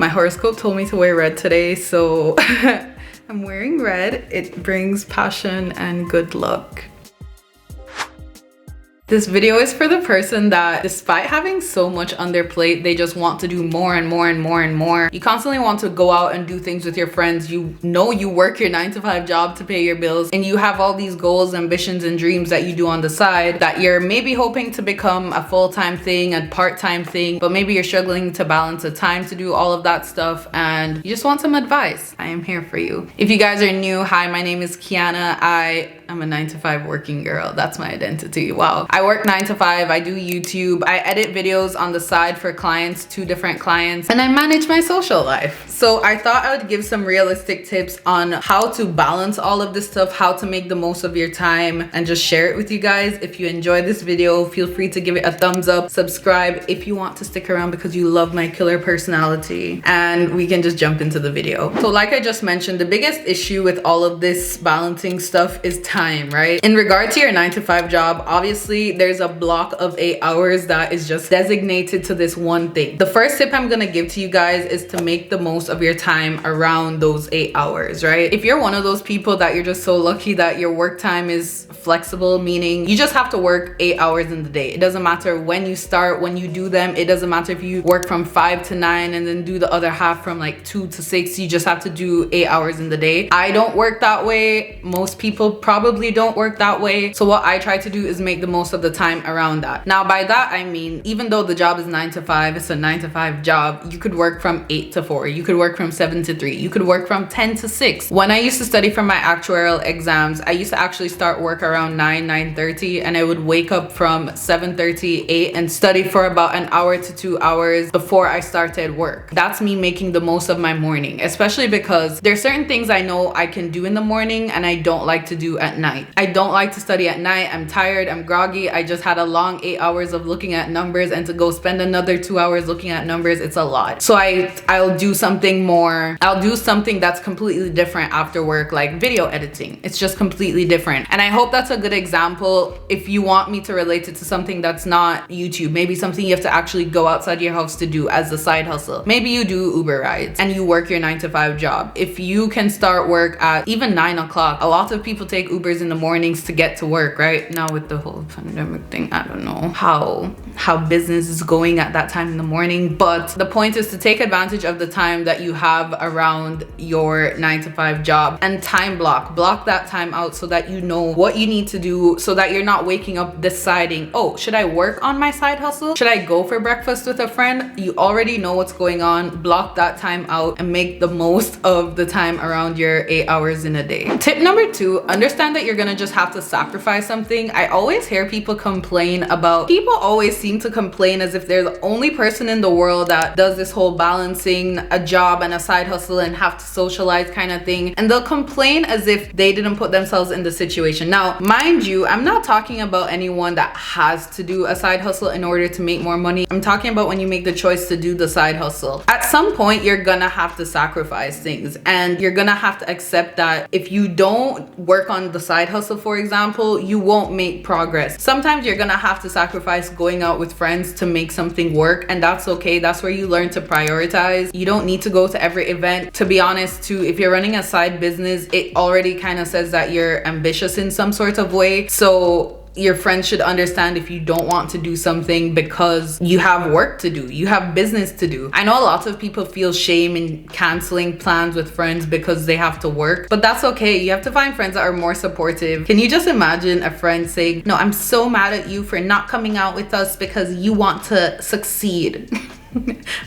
My horoscope told me to wear red today, so I'm wearing red. It brings passion and good luck. This video is for the person that, despite having so much on their plate, they just want to do more and more and more and more. You constantly want to go out and do things with your friends. You know you work your 9-to-5 job to pay your bills, and you have all these goals, ambitions, and dreams that you do on the side that you're maybe hoping to become a full-time thing, a part-time thing, but maybe you're struggling to balance the time to do all of that stuff, and you just want some advice. I am here for you. If you guys are new, hi, my name is Keiana. I'm a 9-to-5 working girl. That's my identity. Wow. I work 9 to 5. I do YouTube. I edit videos on the side for clients, 2 different clients, and I manage my social life. So I thought I would give some realistic tips on how to balance all of this stuff, how to make the most of your time, and just share it with you guys. If you enjoyed this video, feel free to give it a thumbs up, subscribe if you want to stick around because you love my killer personality, and we can just jump into the video. So like I just mentioned, the biggest issue with all of this balancing stuff is time, right? In regard to your 9-to-5 job, obviously there's a block of 8 hours that is just designated to this one thing. The first tip I'm gonna give to you guys is to make the most of your time around those 8 hours, right? If you're one of those people that you're just so lucky that your work time is flexible, meaning you just have to work 8 hours in the day. It doesn't matter when you start, when you do them. It doesn't matter if you work from 5 to 9 and then do the other half from like 2 to 6. You just have to do 8 hours in the day. I don't work that way. Most people probably don't work that way. So what I try to do is make the most of the time around that. Now by that I mean, even though the job is 9 to 5, it's a 9-to-5 job, you could work from 8 to 4, you could work from 7 to 3, you could work from 10 to 6. When I used to study for my actuarial exams, I used to actually start work around 9:30, and I would wake up from 7:30, 8 and study for about an hour to 2 hours before I started work. That's me making the most of my morning, especially because there's certain things I know I can do in the morning and I don't like to do at night. I don't like to study at night. I'm tired, I'm groggy. I just had a long 8 hours of looking at numbers, and to go spend another 2 hours looking at numbers, it's a lot. So I'll do something more. I'll do something that's completely different after work, like video editing. It's just completely different. And I hope that's a good example if you want me to relate it to something that's not YouTube. Maybe something you have to actually go outside your house to do as a side hustle. Maybe you do Uber rides and you work your 9-to-5 job. If you can start work at even 9 o'clock, a lot of people take Ubers in the mornings to get to work, right? Now with the whole pandemic thing, I don't know how business is going at that time in the morning, but the point is to take advantage of the time that you have around your 9-to-5 job and time block that time out so that you know what you need to do, so that you're not waking up deciding, oh, should I work on my side hustle? Should I go for breakfast with a friend? You already know what's going on. Block that time out and make the most of the time around your 8 hours in a day. Tip number 2, understand that you're gonna just have to sacrifice something. I always hear people always seem to complain as if they're the only person in the world that does this whole balancing a job and a side hustle and have to socialize kind of thing, and they'll complain as if they didn't put themselves in the situation. Now mind you, I'm not talking about anyone that has to do a side hustle in order to make more money. I'm talking about when you make the choice to do the side hustle. At some point you're gonna have to sacrifice things, and you're gonna have to accept that if you don't work on the side hustle, for example, you won't make progress. Sometimes you're gonna have to sacrifice going out with friends to make something work, and that's okay. That's where you learn to prioritize. You don't need to go to every event. To be honest too, if you're running a side business, it already kind of says that you're ambitious in some sort of way. So your friends should understand if you don't want to do something because you have work to do, you have business to do. I know a lot of people feel shame in canceling plans with friends because they have to work, but that's okay. You have to find friends that are more supportive. Can you just imagine a friend saying, no, I'm so mad at you for not coming out with us because you want to succeed?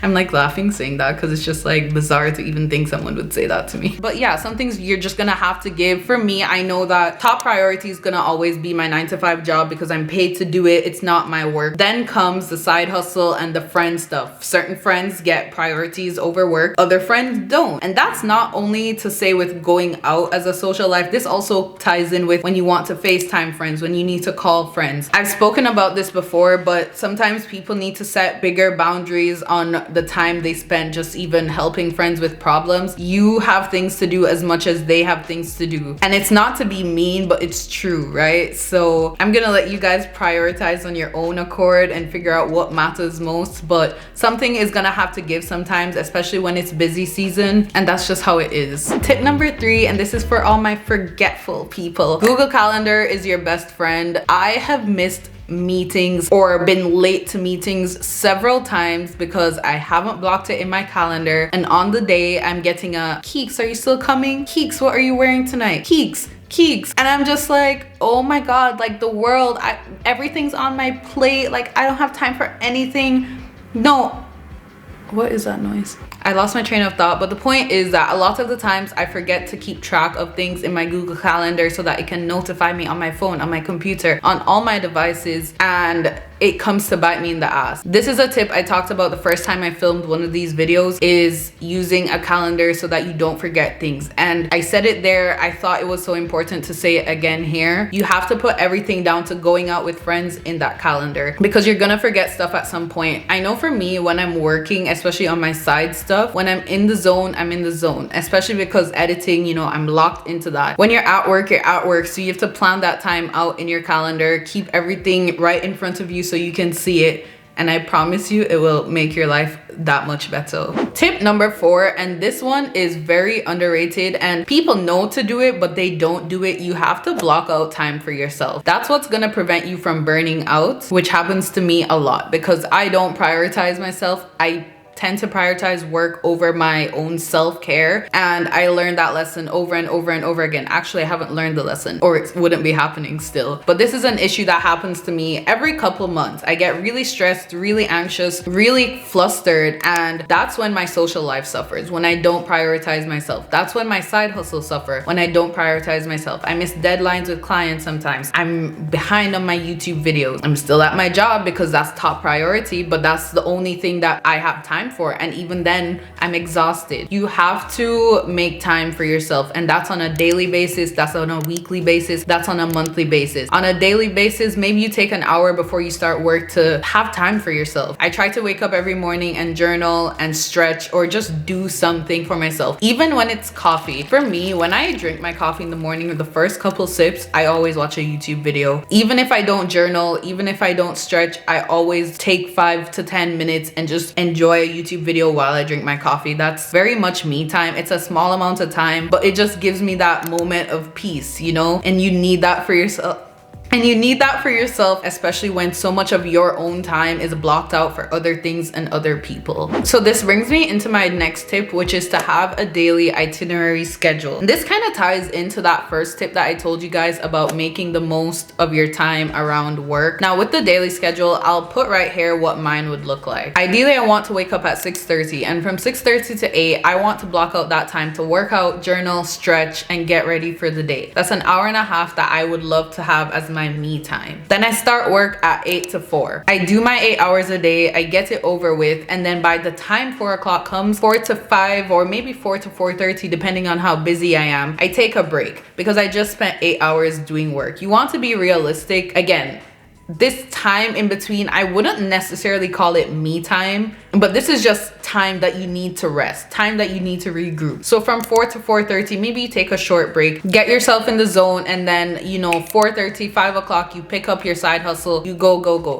I'm like laughing saying that because it's just like bizarre to even think someone would say that to me. But yeah, some things you're just gonna have to give. For me, I know that top priority is gonna always be my 9-to-5 job because I'm paid to do it. It's not my work. Then comes the side hustle and the friend stuff. Certain friends get priorities over work, other friends don't. And that's not only to say with going out as a social life. This also ties in with when you want to FaceTime friends, when you need to call friends. I've spoken about this before, but sometimes people need to set bigger boundaries days on the time they spend just even helping friends with problems. You have things to do as much as they have things to do. And it's not to be mean, but it's true, right? So I'm gonna let you guys prioritize on your own accord and figure out what matters most, but something is gonna have to give sometimes, especially when it's busy season, and that's just how it is. Tip number 3, and this is for all my forgetful people. Google Calendar is your best friend. I have missed meetings or been late to meetings several times because I haven't blocked it in my calendar, and on the day I'm getting a Keeks, are you still coming? Keeks, what are you wearing tonight? Keeks, and I'm just like, oh my god, like the world, everything's on my plate, like I don't have time for anything. No, what is that noise? I lost my train of thought, but the point is that a lot of the times I forget to keep track of things in my Google Calendar so that it can notify me on my phone, on my computer, on all my devices, and it comes to bite me in the ass. This is a tip I talked about the first time I filmed one of these videos, is using a calendar so that you don't forget things. And I said it there, I thought it was so important to say it again here. You have to put everything down to going out with friends in that calendar, because you're gonna forget stuff at some point. I know for me, when I'm working, especially on my side stuff, when I'm in the zone, I'm in the zone, especially because editing, you know, I'm locked into that. When you're at work, you're at work, so you have to plan that time out in your calendar, keep everything right in front of you so you can see it, and I promise you it will make your life that much better. Tip number 4, and this one is very underrated and people know to do it but they don't do it. You have to block out time for yourself. That's what's gonna prevent you from burning out, which happens to me a lot because I don't prioritize myself. I tend to prioritize work over my own self-care, and I learned that lesson over and over and over again. Actually, I haven't learned the lesson, or it wouldn't be happening still, but this is an issue that happens to me every couple months. I get really stressed, really anxious, really flustered, and that's when my social life suffers, when I don't prioritize myself. That's when my side hustles suffer, when I don't prioritize myself. I miss deadlines with clients sometimes. I'm behind on my YouTube videos. I'm still at my job because that's top priority, but that's the only thing that I have time for, and even then I'm exhausted. You have to make time for yourself, and that's on a daily basis, that's on a weekly basis, that's on a monthly basis. On a daily basis, maybe you take an hour before you start work to have time for yourself. I try to wake up every morning and journal and stretch or just do something for myself, even when it's coffee. For me, when I drink my coffee in the morning, or the first couple sips, I always watch a YouTube video. Even if I don't journal, even if I don't stretch, I always take 5 to 10 minutes and just enjoy a YouTube video while I drink my coffee. That's very much me time. It's a small amount of time, but it just gives me that moment of peace, you know, and you need that for yourself. And you need that for yourself, especially when so much of your own time is blocked out for other things and other people. So this brings me into my next tip, which is to have a daily itinerary schedule. And this kind of ties into that first tip that I told you guys about making the most of your time around work. Now with the daily schedule, I'll put right here what mine would look like. Ideally, I want to wake up at 6:30, and from 6:30 to 8, I want to block out that time to work out, journal, stretch, and get ready for the day. That's an hour and a half that I would love to have as my me time. Then I start work at 8 to 4. I do my 8 hours a day, I get it over with, and then by the time 4 o'clock comes, 4 to 5 or maybe 4 to 4:30, depending on how busy I am, I take a break because I just spent 8 hours doing work. You want to be realistic. Again, this time in between, I wouldn't necessarily call it me time, but this is just time that you need to rest, time that you need to regroup. So from 4 to 4:30, maybe you take a short break, get yourself in the zone, and then, you know, 4:30, 5 o'clock, you pick up your side hustle, you go.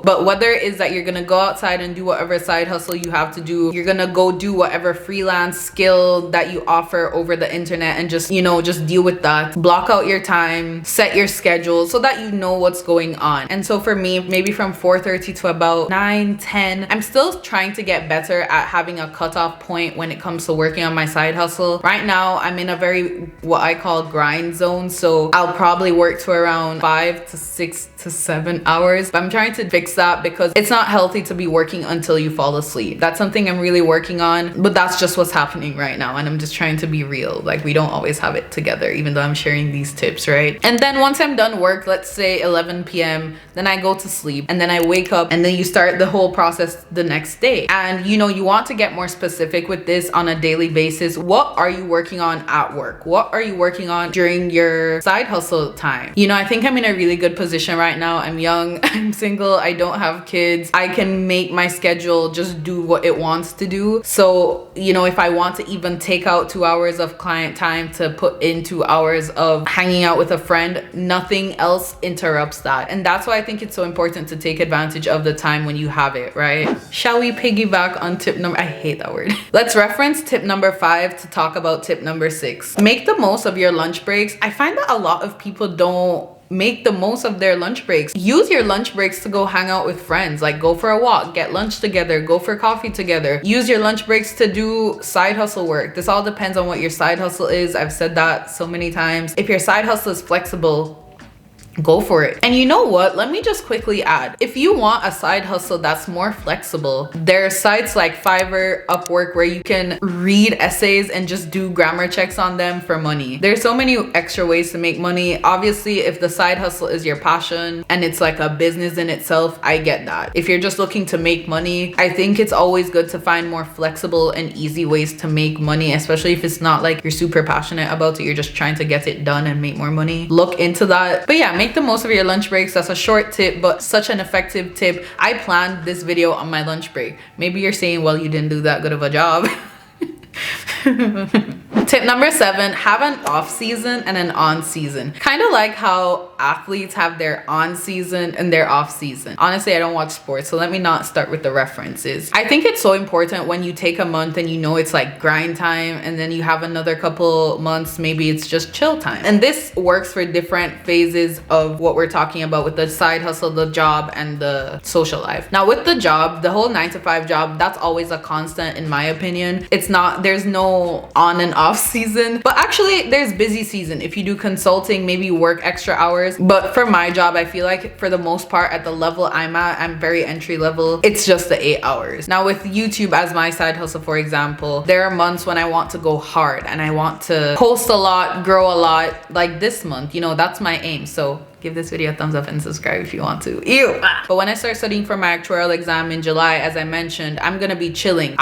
But whether it is that you're gonna go outside and do whatever side hustle you have to do, you're gonna go do whatever freelance skill that you offer over the internet, and just, you know, just deal with that. Block out your time, set your schedule so that you know what's going on. And so for me, maybe from 4:30 to about 9, 10, I'm still trying to get better at having a cutoff point when it comes to working on my side hustle. Right now, I'm in a very, what I call grind zone. So I'll probably work to around 5 to 6 to 7 hours. But I'm trying to fix that because it's not healthy to be working until you fall asleep. That's something I'm really working on, but that's just what's happening right now. And I'm just trying to be real. Like, we don't always have it together, even though I'm sharing these tips, right? And then once I'm done work, let's say 11 p.m., then I go to sleep, and then I wake up, and then you start the whole process the next day. And And you know, you want to get more specific with this on a daily basis. What are you working on at work? What are you working on during your side hustle time? You know, I think I'm in a really good position right now. I'm young, I'm single, I don't have kids. I can make my schedule just do what it wants to do. So, you know, if I want to even take out 2 hours of client time to put in 2 hours of hanging out with a friend, nothing else interrupts that. And that's why I think it's so important to take advantage of the time when you have it, right? Shall we piggyback on tip number, I hate that word. Let's reference tip number 5 to talk about tip number 6. Make the most of your lunch breaks. I find that a lot of people don't make the most of their lunch breaks. Use your lunch breaks to go hang out with friends, like go for a walk, get lunch together, go for coffee together. Use your lunch breaks to do side hustle work. This all depends on what your side hustle is. I've said that so many times. If your side hustle is flexible, go for it. And you know what, let me just quickly add, if you want a side hustle that's more flexible, there are sites like Fiverr, Upwork, where you can read essays and just do grammar checks on them for money. There's so many extra ways to make money. Obviously, if the side hustle is your passion and it's like a business in itself, I get that. If you're just looking to make money, I think it's always good to find more flexible and easy ways to make money, especially if it's not like you're super passionate about it, you're just trying to get it done and make more money. Look into that. But yeah, make the most of your lunch breaks. That's a short tip, but such an effective tip. I planned this video on my lunch break. Maybe you're saying, well, you didn't do that good of a job. Tip number 7, have an off season and an on season. Kind of like how athletes have their on season and their off season. Honestly, I don't watch sports, so let me not start with the references. I think it's so important when you take a month and you know it's like grind time, and then you have another couple months, maybe it's just chill time. And this works for different phases of what we're talking about with the side hustle, the job, and the social life. Now with the job, the whole 9-to-5 job, that's always a constant in my opinion. It's not, there's no on and off season, but actually there's busy season. If you do consulting, maybe you work extra hours. But for my job, I feel like for the most part at the level I'm at, I'm very entry level. It's just the 8 hours. Now with YouTube as my side hustle, for example, there are months when I want to go hard and I want to post a lot, grow a lot. Like this month, you know, that's my aim. So give this video a thumbs up and subscribe if you want to. Ew. But when I start studying for my actuarial exam in July, as I mentioned, I'm gonna be chilling.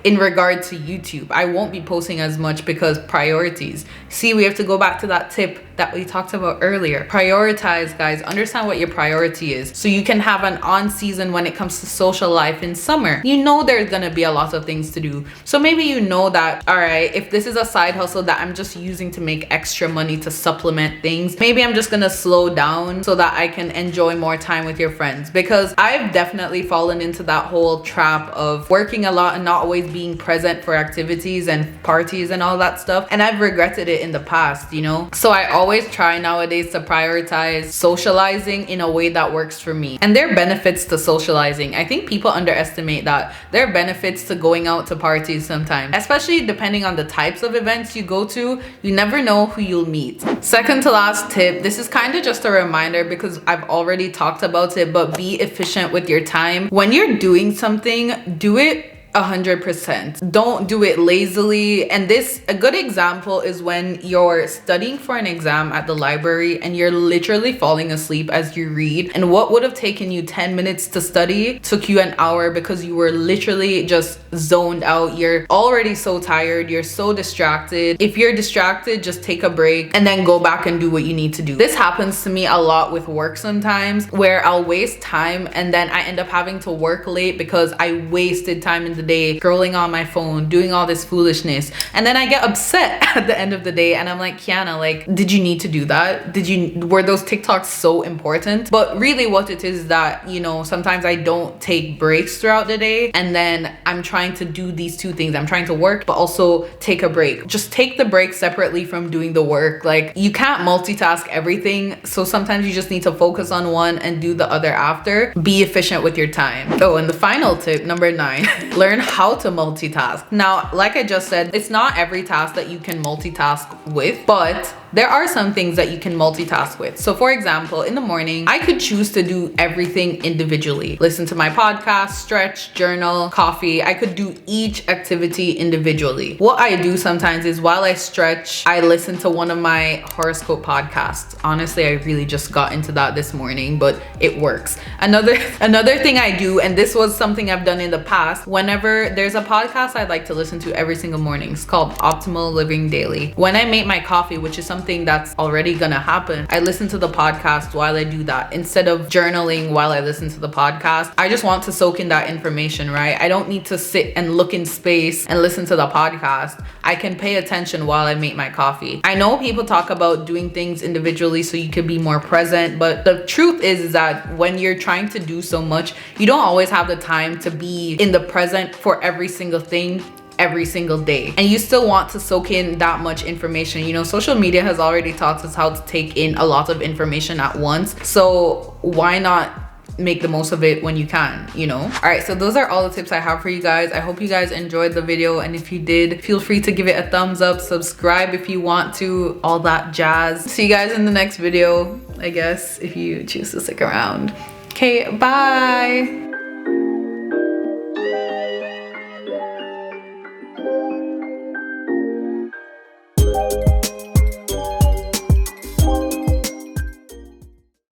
In regard to YouTube, I won't be posting as much because priorities. See, we have to go back to that tip that we talked about earlier. Prioritize, guys. Understand what your priority is so you can have an on season when it comes to social life in summer. You know there's gonna be a lot of things to do. So maybe you know that, all right, if this is a side hustle that I'm just using to make extra money to supplement things, maybe I'm just gonna slow down so that I can enjoy more time with your friends. Because I've definitely fallen into that whole trap of working a lot and not always being present for activities and parties and all that stuff. And I've regretted it in the past, you know? So I always try nowadays to prioritize socializing in a way that works for me. And there are benefits to socializing. I think people underestimate that. There are benefits to going out to parties sometimes, especially depending on the types of events you go to. You never know who you'll meet. Second to last tip, this is kind of just a reminder because I've already talked about it, but be efficient with your time. When you're doing something, do it 100%. Don't do it lazily. And a good example is when you're studying for an exam at the library and you're literally falling asleep as you read, and what would have taken you 10 minutes to study took you an hour because you were literally just zoned out. You're already so tired, you're so distracted. If you're distracted, just take a break and then go back and do what you need to do. This happens to me a lot with work sometimes, where I'll waste time and then I end up having to work late because I wasted time in the day scrolling on my phone, doing all this foolishness, and then I get upset at the end of the day and I'm like, Keiana, like, did you need to do that? Were those TikToks so important? But really what it is that, you know, sometimes I don't take breaks throughout the day, and then I'm trying to do these two things. I'm trying to work but also take a break. Just take the break separately from doing the work. Like, you can't multitask everything, so sometimes you just need to focus on one and do the other after. Be efficient with your time. Oh, and the final tip, number 9, learn how to multitask. Now, like I just said, it's not every task that you can multitask with, but there are some things that you can multitask with. So for example, in the morning, I could choose to do everything individually. Listen to my podcast, stretch, journal, coffee. I could do each activity individually. What I do sometimes is while I stretch, I listen to one of my horoscope podcasts. Honestly, I really just got into that this morning, but it works. Another thing I do, and this was something I've done in the past, whenever there's a podcast I'd like to listen to every single morning. It's called Optimal Living Daily. When I make my coffee, which is something that's already gonna happen, I listen to the podcast while I do that instead of journaling while I listen to the podcast. I just want to soak in that information, right? I don't need to sit and look in space and listen to the podcast. I can pay attention while I make my coffee. I know people talk about doing things individually so you can be more present, but the truth is that when you're trying to do so much, you don't always have the time to be in the present for every single thing every single day, and you still want to soak in that much information. You know, social media has already taught us how to take in a lot of information at once, so why not make the most of it when you can, you know? All right, so those are all the tips I have for you guys. I hope you guys enjoyed the video, and if you did, feel free to give it a thumbs up, subscribe if you want to, all that jazz. See you guys in the next video, I guess, if you choose to stick around. Okay, bye.